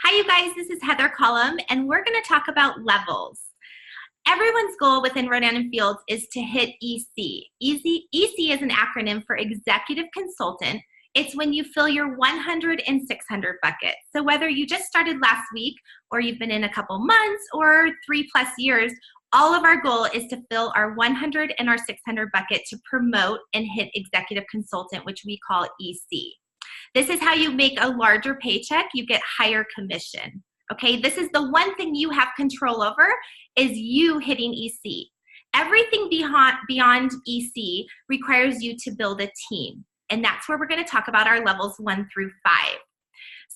Hi, you guys. This is Heather Cullum, and we're going to talk about levels. Everyone's goal within Rodan and Fields is to hit EC. EC is an acronym for Executive Consultant. It's when you fill your 100 and 600 bucket. So whether you just started last week, or you've been in a couple months, or 3+ years, all of our goal is to fill our 100 and our 600 bucket to promote and hit Executive Consultant, which we call EC. This is how you make a larger paycheck. You get higher commission. Okay, this is the one thing you have control over, is you hitting EC. Everything beyond EC requires you to build a team. And that's where we're going to talk about our levels 1 through 5.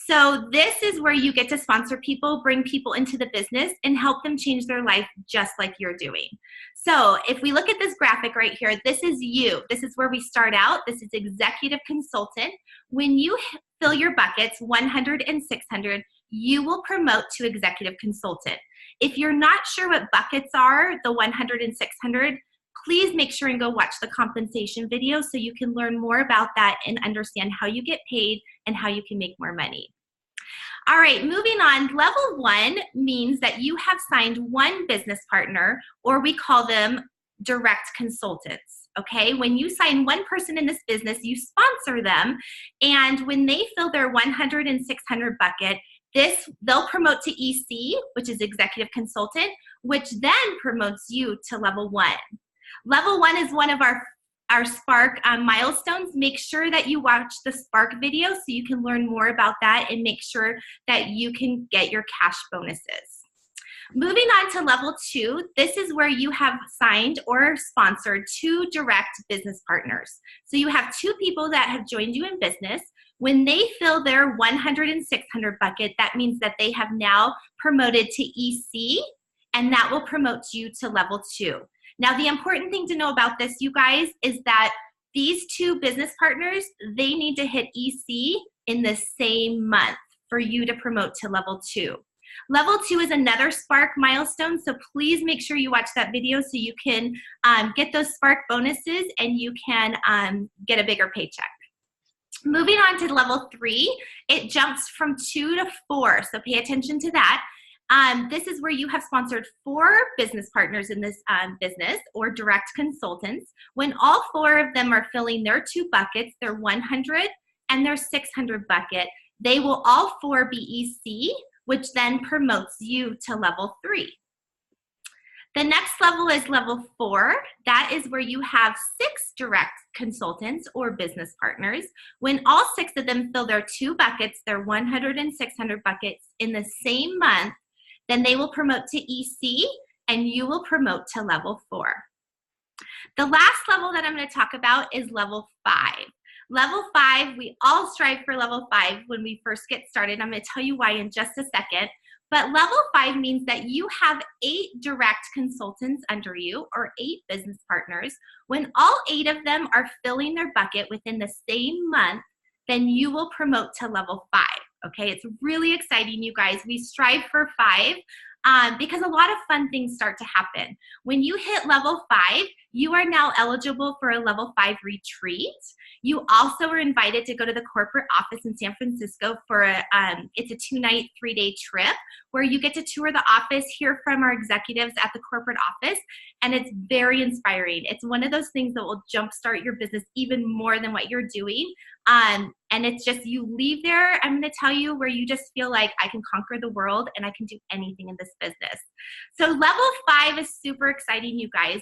So this is where you get to sponsor people, bring people into the business, and help them change their life just like you're doing. So if we look at this graphic right here, this is you. This is where we start out. This is Executive Consultant. When you fill your buckets, 100 and 600, you will promote to Executive Consultant. If you're not sure what buckets are, the 100 and 600, please make sure and go watch the compensation video so you can learn more about that and understand how you get paid and how you can make more money. All right, moving on. Level 1 means that you have signed one business partner, or we call them direct consultants. Okay, when you sign one person in this business, you sponsor them, and when they fill their 100 and 600 bucket, they'll promote to EC, which is Executive Consultant, which then promotes you to Level 1. Level 1 is one of our Spark milestones. Make sure that you watch the Spark video so you can learn more about that and make sure that you can get your cash bonuses. Moving on to Level 2, this is where you have signed or sponsored 2 direct business partners. So you have 2 people that have joined you in business. When they fill their 100 and 600 bucket, that means that they have now promoted to EC, and that will promote you to Level 2. Now, the important thing to know about this, you guys, is that these 2 business partners, they need to hit EC in the same month for you to promote to Level 2. Level 2 is another Spark milestone, so please make sure you watch that video so you can get those Spark bonuses and you can get a bigger paycheck. Moving on to Level 3, it jumps from 2 to 4, so pay attention to that. This is where you have sponsored 4 business partners in this business, or direct consultants. When all 4 of them are filling their 2 buckets, their 100 and their 600 bucket, they will all 4 be EC, which then promotes you to Level 3. The next level is Level 4. That is where you have 6 direct consultants or business partners. When all 6 of them fill their 2 buckets, their 100 and 600 buckets, in the same month, then they will promote to EC, and you will promote to Level 4. The last level that I'm going to talk about is Level 5. Level 5, we all strive for Level 5 when we first get started. I'm going to tell you why in just a second. But Level 5 means that you have 8 direct consultants under you, or 8 business partners. When all 8 of them are filling their bucket within the same month, then you will promote to Level 5. Okay, it's really exciting, you guys. We strive for 5 because a lot of fun things start to happen. When you hit Level 5, you are now eligible for a Level 5 retreat. You also are invited to go to the corporate office in San Francisco for it's a 2-night, 3-day trip where you get to tour the office, hear from our executives at the corporate office, and it's very inspiring. It's one of those things that will jumpstart your business even more than what you're doing. And it's just, you leave there, I'm going to tell you, where you just feel like I can conquer the world and I can do anything in this business. So Level 5 is super exciting, you guys,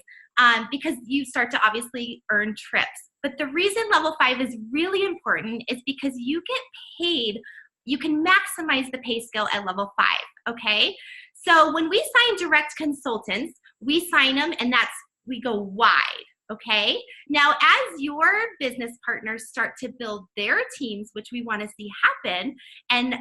because you start to obviously earn trips. But the reason Level 5 is really important is because you get paid, you can maximize the pay scale at Level 5, okay? So when we sign direct consultants, we sign them and we go wide. Okay, now as your business partners start to build their teams, which we want to see happen, and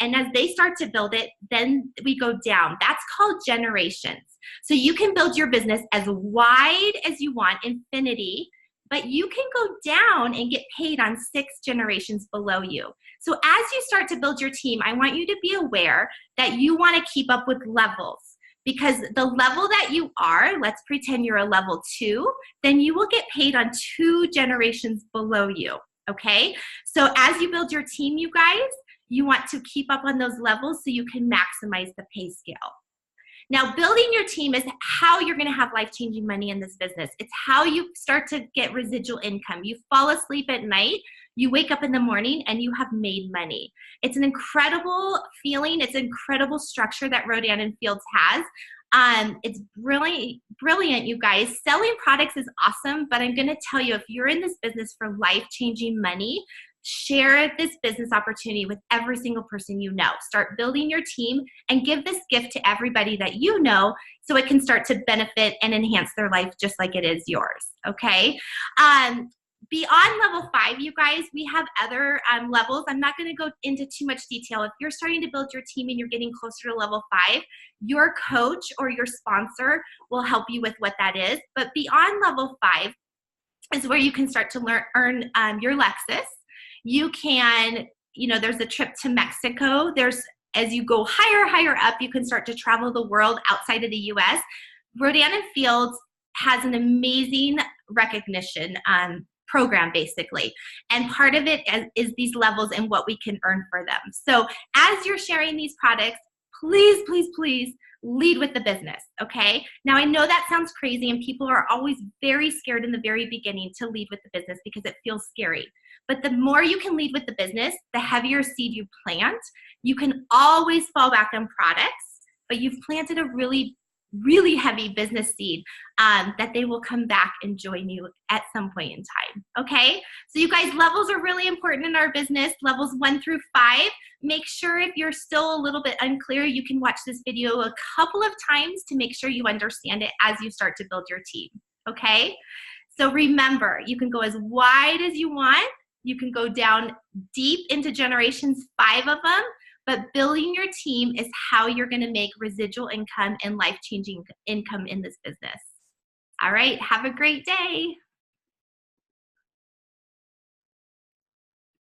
as they start to build it, then we go down. That's called generations. So you can build your business as wide as you want, infinity, but you can go down and get paid on 6 generations below you. So as you start to build your team, I want you to be aware that you want to keep up with levels. Because the level that you are, let's pretend you're a Level 2, then you will get paid on 2 generations below you, okay? So as you build your team, you guys, you want to keep up on those levels so you can maximize the pay scale. Now, building your team is how you're gonna have life-changing money in this business. It's how you start to get residual income. You fall asleep at night, you wake up in the morning, and you have made money. It's an incredible feeling. It's an incredible structure that Rodan and Fields has. It's brilliant, you guys. Selling products is awesome, but I'm gonna tell you, if you're in this business for life-changing money, share this business opportunity with every single person you know. Start building your team and give this gift to everybody that you know so it can start to benefit and enhance their life just like it is yours, okay? Beyond level 5, you guys, we have other levels. I'm not going to go into too much detail. If you're starting to build your team and you're getting closer to level 5, your coach or your sponsor will help you with what that is. But beyond level 5 is where you can start to earn your Lexus. You can, there's a trip to Mexico. As you go higher up, you can start to travel the world outside of the US. Rodan and Fields has an amazing recognition program, basically. And part of it is these levels and what we can earn for them. So as you're sharing these products, please, please, please lead with the business, okay? Now, I know that sounds crazy, and people are always very scared in the very beginning to lead with the business because it feels scary. But the more you can lead with the business, the heavier seed you plant. You can always fall back on products, but you've planted a really, really heavy business seed that they will come back and join you at some point in time, okay? So you guys, levels are really important in our business, levels 1 through 5. Make sure if you're still a little bit unclear, you can watch this video a couple of times to make sure you understand it as you start to build your team, okay? So remember, you can go as wide as you want. You can go down deep into generations 5 of them, but building your team is how you're going to make residual income and life-changing income in this business. All right, have a great day.